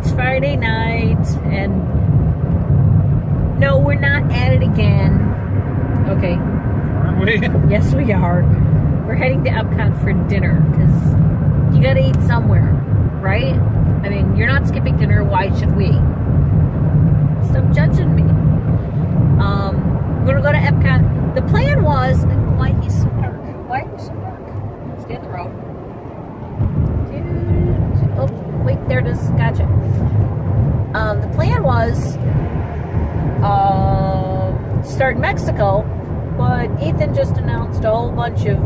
It's Friday night, and no, we're not at it again. Okay. Aren't we? Yes, we are. We're heading to Epcot for dinner, because you gotta eat somewhere, right? I mean, you're not skipping dinner, why should we? Stop judging me. We're gonna go to Epcot. The plan was, why he's so dark? Why are you so dark? Stay on the road. Oh, wait, there it is. Gotcha. The plan was start in Mexico, but Ethan just announced a whole bunch of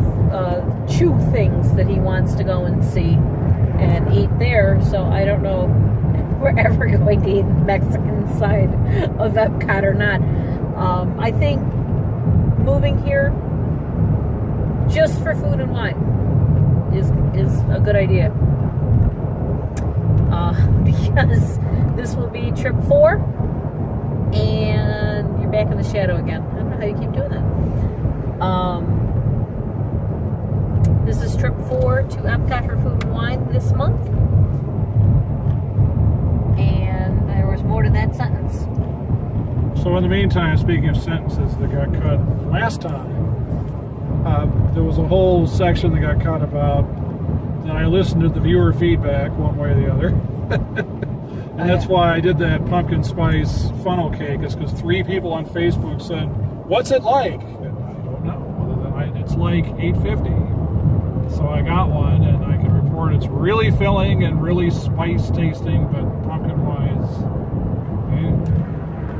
chew things that he wants to go and see and eat there, so I don't know if we're ever going to eat the Mexican side of Epcot or not. I think moving here just for food and wine is a good idea. Because this will be trip 4 and you're back in the shadow again. I don't know how you keep doing that. This is trip 4 to Epcot for food and wine this month. And there was more to that sentence. So in the meantime, speaking of sentences that got cut last time, there was a whole section that got cut about that I listened to the viewer feedback one way or the other. And that's why I did that pumpkin spice funnel cake, is because 3 people on Facebook said, "What's it like?" And I don't know, other than it's like $8.50. So I got one, and I can report it's really filling and really spice tasting, but pumpkin wise,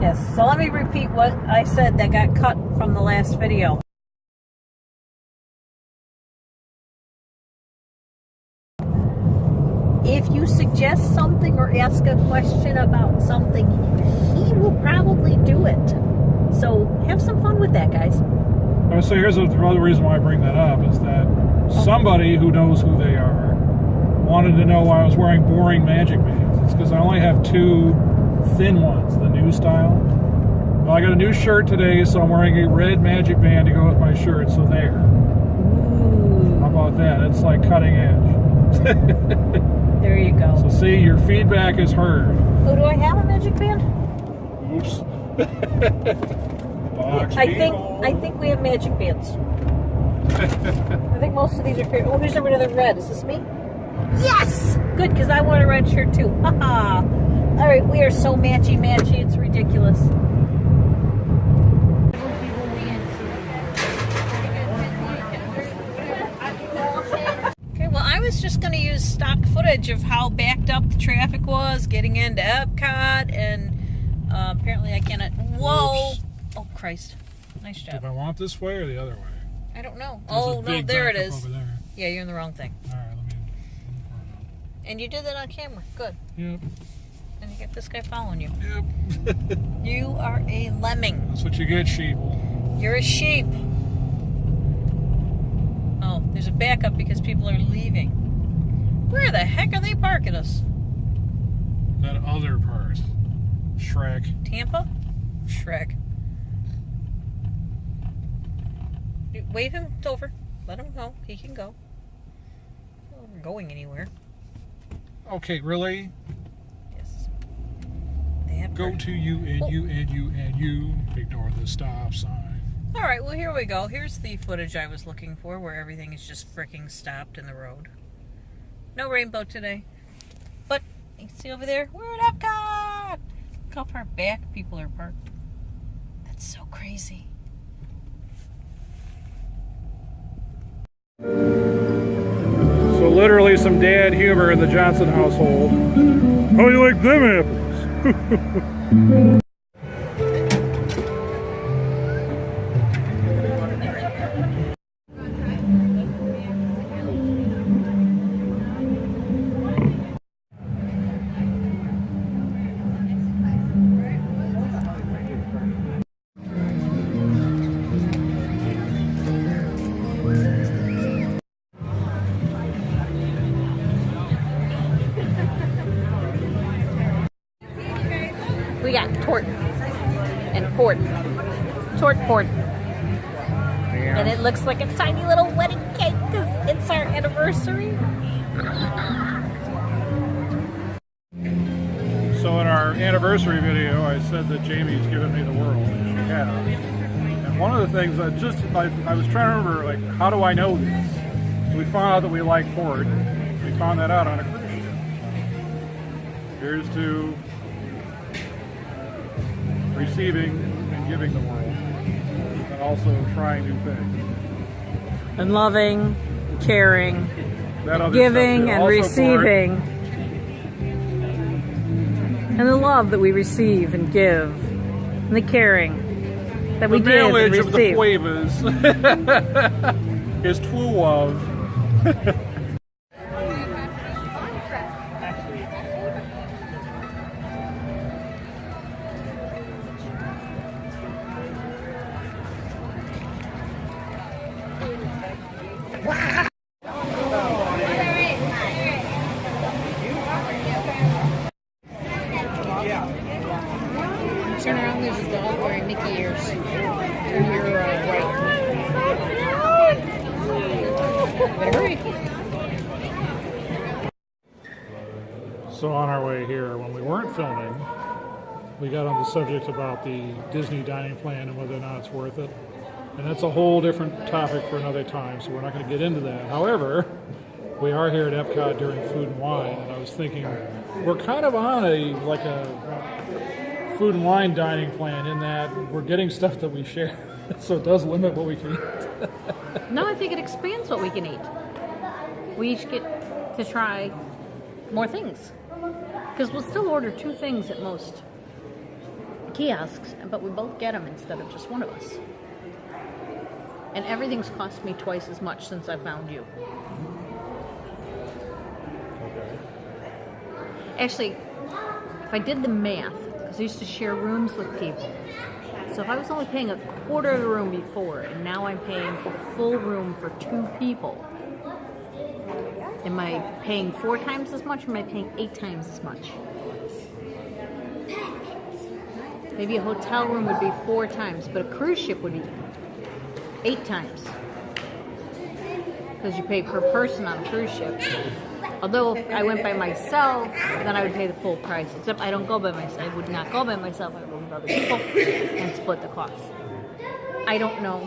Yes, so let me repeat what I said that got cut from the last video. If you suggest something or ask a question about something, he will probably do it. So have some fun with that, guys. So here's another reason why I bring that up, is that somebody who knows who they are wanted to know why I was wearing boring magic bands. It's because I only have 2 thin ones, the new style. Well, I got a new shirt today, so I'm wearing a red magic band to go with my shirt, so there. Ooh. How about that? It's like cutting edge. There you go. So see, your feedback is heard. Oh, do I have a magic band? Oops. I think we have magic bands. I think most of these are fair. Oh, here's another red. Is this me? Yes! Good, because I want a red shirt too. Haha. All right, we are so matchy-matchy, it's ridiculous. Okay, well, I was just going to use stock footage of how backed up the traffic was getting into Epcot, and apparently I cannot. Whoa! Oops. Oh, Christ. Nice job. Do I want this way or the other way? I don't know. There's oh, no, there it is. over there. Yeah, you're in the wrong thing. All right, let me. And you did that on camera. Good. Yep. And you got this guy following you. Yep. You are a lemming. That's what you get, sheeple. You're a sheep. Oh, there's a backup because people are leaving. Where the heck are they parking us? That other part. Shrek. Tampa? Shrek. Wave him. It's over. Let him go. He can go. We're not going anywhere. Okay, really? Yes. Go to you and you and you and you. Ignore the stop sign. All right, well, here we go. Here's the footage I was looking for, where everything is just freaking stopped in the road. No rainbow today. But you can see over there, we're at Epcot. Look how far back people are parked. That's so crazy. So literally some dad humor in the Johnson household. How do you like them apples? We got tort and port. Tort port. Yeah. And it looks like a tiny little wedding cake because it's our anniversary. So in our anniversary video, I said that Jamie's given me the world, and she has. And one of the things that I was trying to remember, like, how do I know this? So we found out that we like port. We found that out on a cruise ship. Here's to receiving and giving the world, and also trying new things. And loving, caring, That other giving stuff, and also receiving. And the love that we receive and give. And the caring that we the give and marriage of the receive. Fuevas is true love. Turn around, there's a dog wearing Mickey ears. Turn your right. Better hurry. So on our way here, when we weren't filming, we got on the subject about the Disney dining plan and whether or not it's worth it. And that's a whole different topic for another time, so we're not going to get into that. However, we are here at Epcot during Food and Wine, and I was thinking we're kind of on a food and wine dining plan in that we're getting stuff that we share, so it does limit what we can eat. No, I think it expands what we can eat. We each get to try more things. Because we'll still order 2 things at most kiosks, but we both get them instead of just one of us. And everything's cost me twice as much since I found you. Okay. Actually, if I did the math, because I used to share rooms with people. So if I was only paying a quarter of the room before, and now I'm paying for the full room for 2 people, am I paying 4 times as much, or am I paying 8 times as much? Maybe a hotel room would be 4 times, but a cruise ship would be 8 times. Because you pay per person on a cruise ship. Although if I went by myself, then I would pay the full price. Except I don't go by myself. I would not go by myself. I would go with other people and split the cost. I don't know.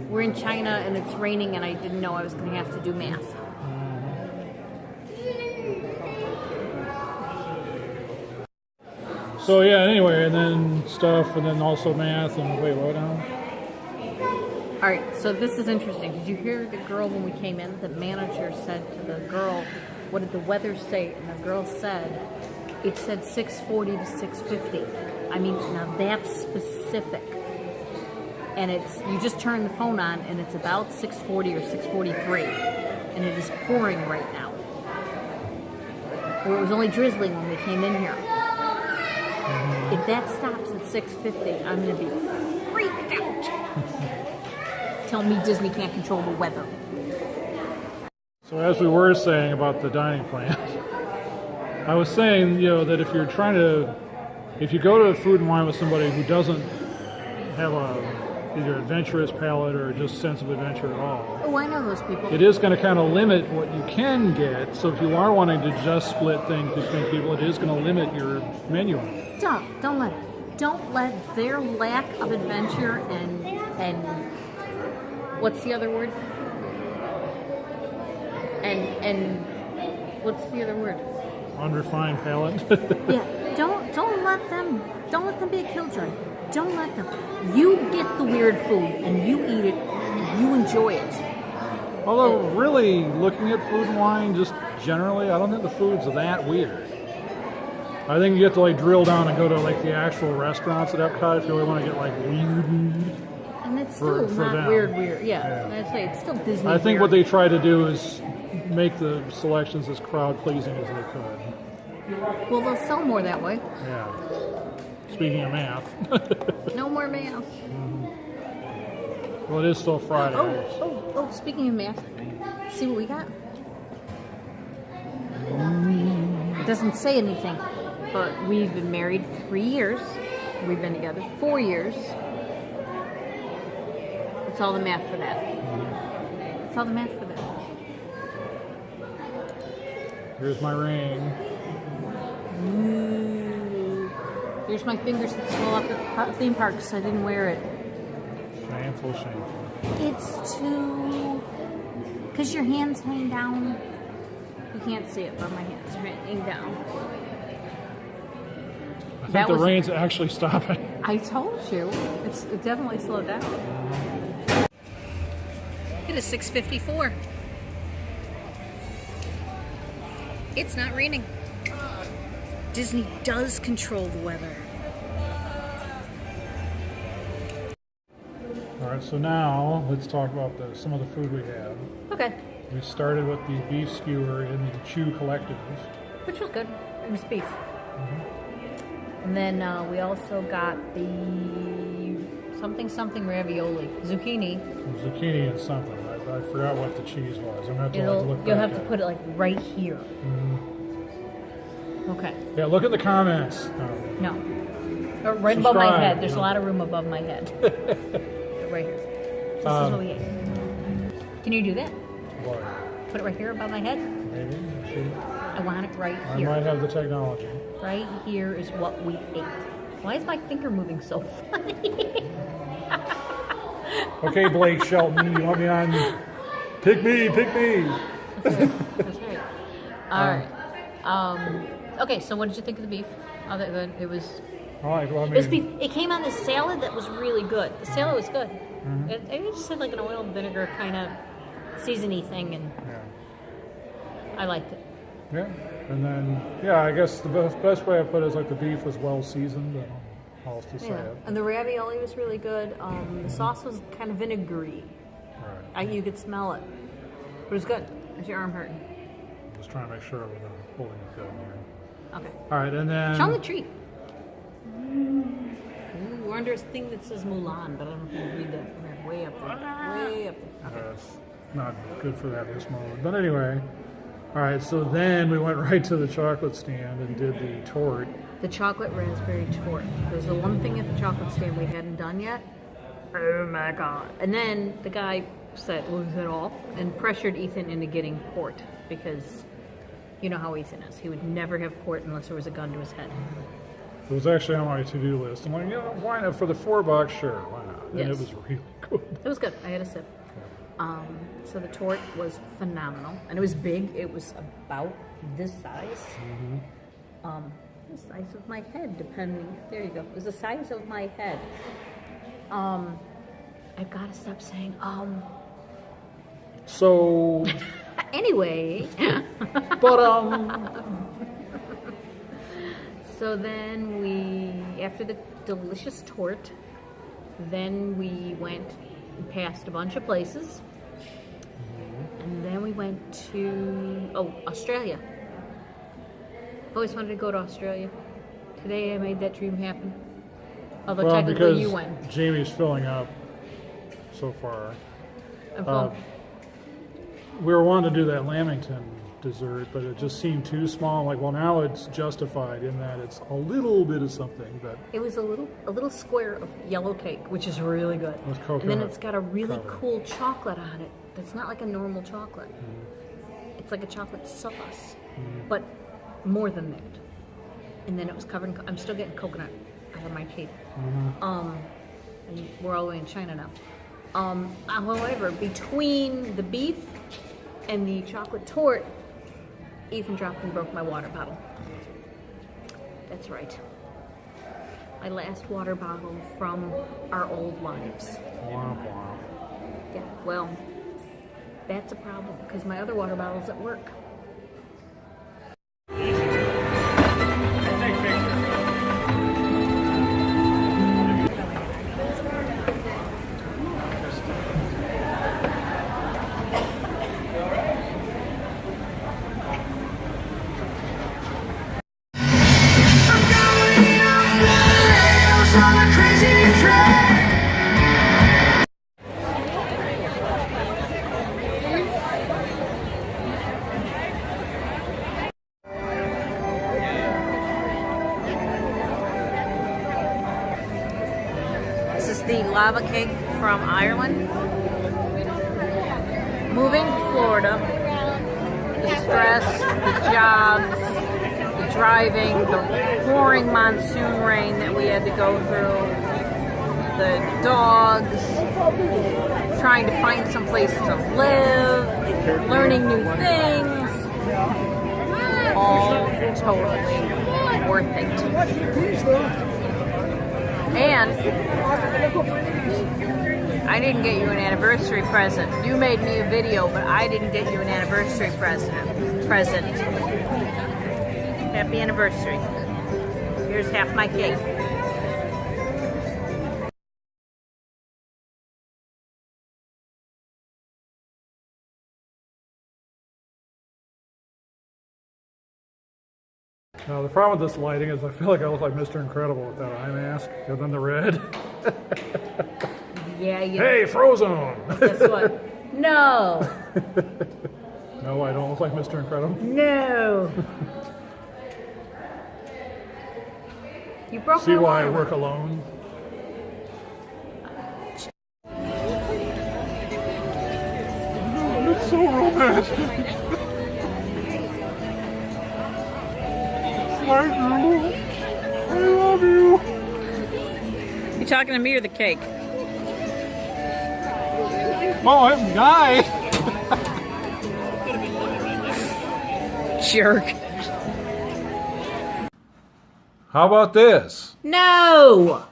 We're in China and it's raining and I didn't know I was going to have to do math. So yeah, anyway, and then stuff, and then also math, and wait, what now? Alright, so this is interesting. Did you hear the girl when we came in? The manager said to the girl, what did the weather say? And the girl said, it said 640 to 650. I mean, now that's specific. And it's, you just turn the phone on and it's about 640 or 643. And it is pouring right now. Or it was only drizzling when we came in here. If that stops at 650, I'm going to be freaked out. Tell me Disney can't control the weather. So as we were saying about the dining plan, I was saying, that if you go to Food and Wine with somebody who doesn't have either adventurous palate or just sense of adventure at all. Oh, I know those people. It is going to kind of limit what you can get. So if you are wanting to just split things between people, it is going to limit your menu. Don't let it. Don't let their lack of adventure and what's the other word? And what's the other word? Unrefined palate. Yeah. Don't let them be a killjoy. Don't let them. You get the weird food and you eat it and you enjoy it. Although, really, looking at Food and Wine, just generally, I don't think the food's that weird. I think you have to drill down and go to the actual restaurants at Epcot if you really want to get weird. And it's still not them. weird. Yeah. I'd say it's still Disney. I think weird. what they try to do is make the selections as crowd pleasing as they could. Well, they'll sell more that way. Yeah. Speaking of math. No more math. Well, it is still Friday. Oh, speaking of math, see what we got? It doesn't say anything, but we've been married 3 years. We've been together 4 years. It's all the math for that. It's all the math for that. Here's my ring. Here's my fingers that swell up at the theme park because I didn't wear it. Shameful, shameful. It's too... Because your hands hang down. You can't see it, but my hands are hanging down. I think the rain's actually stopping. I told you. It definitely slowed down. It is 6:54. It's not raining. Disney does control the weather. All right, so now let's talk about some of the food we had. Okay. We started with the beef skewer in the Chew Collective. Which was good. It was beef. And then we also got the something ravioli. Zucchini. Zucchini and something. I forgot what the cheese was. I'm going to have to look back. You'll have to put it like right here. Okay. Yeah, look at the comments. No. Or right above my head. There's a lot of room above my head. Right here. This is what we ate. Can you do that? What? Put it right here above my head? Maybe. See? I want it right here. I might have the technology. Right here is what we ate. Why is my finger moving so funny? Okay, Blake Shelton, you want me on? Pick me, pick me. That's right. All right. Okay, so what did you think of the beef? Other than it was... All right, well, I mean, It was beef. It came on this salad that was really good. The salad was good. It just had like an oil and vinegar kind of seasoning thing, and I liked it. Yeah, and then, I guess the best way I put it is like the beef was well seasoned, and all else to say it. And the ravioli was really good. The sauce was kind of vinegary. Right. You could smell it. But it was good. Is your arm hurting? I'm just trying to make sure we're holding it good here. Okay. All right, and then... Show them the tree. Ooh, we're under a thing that says Mulan, but I don't know if you can read that from there. Way up there. Way up there. Okay. It's not good for that this moment. But anyway, all right, so then we went right to the chocolate stand and did the tort. The chocolate raspberry tort. There's the one thing at the chocolate stand we hadn't done yet. Oh my god. And then the guy said, was it all? And pressured Ethan into getting port because you know how Ethan is. He would never have port unless there was a gun to his head. It was actually on my to-do list. I'm like, why not? For the $4, sure, why not? And it was really good. It was good. I had a sip. So the tort was phenomenal. And it was big. It was about this size. The size of my head, depending. There you go. It was the size of my head. I've got to stop saying, So... Anyway. But, So then after the delicious tort, then we went and passed a bunch of places. And then we went to, Australia. I've always wanted to go to Australia. Today I made that dream happen. Although technically you went. Jamie's filling up so far. I'm full. We were wanting to do that Lamington dessert, but it just seemed too small. I'm like, well, now it's justified in that it's a little bit of something, but it was a little square of yellow cake, which is really good. And then it's got a really cool chocolate on it. That's not like a normal chocolate. It's like a chocolate sauce, but more than that. And then it was covered in, I'm still getting coconut out of my teeth. And we're all the way in China now. However, between the beef and the chocolate tort, Ethan dropped and broke my water bottle. That's right. My last water bottle from our old lives. Womp womp. Yeah, well, that's a problem because my other water bottle's at work. This is the lava cake from Ireland. Moving to Florida. The stress, the jobs, the driving, the pouring monsoon rain that we had to go through, the dogs, trying to find some place to live, learning new things, all totally worth it. And I didn't get you an anniversary present. You made me a video, but I didn't get you an anniversary present. Happy anniversary. Here's half my cake. Now the problem with this lighting is I feel like I look like Mr. Incredible with that eye mask and then the red. Yeah, you. Hey, Frozone! Guess what? No. No, I don't look like Mr. Incredible. No. You broke See my why I arm. work alone? It's so romantic. I love you. You talking to me or the cake? Oh, I'm a guy. Jerk. How about this? No.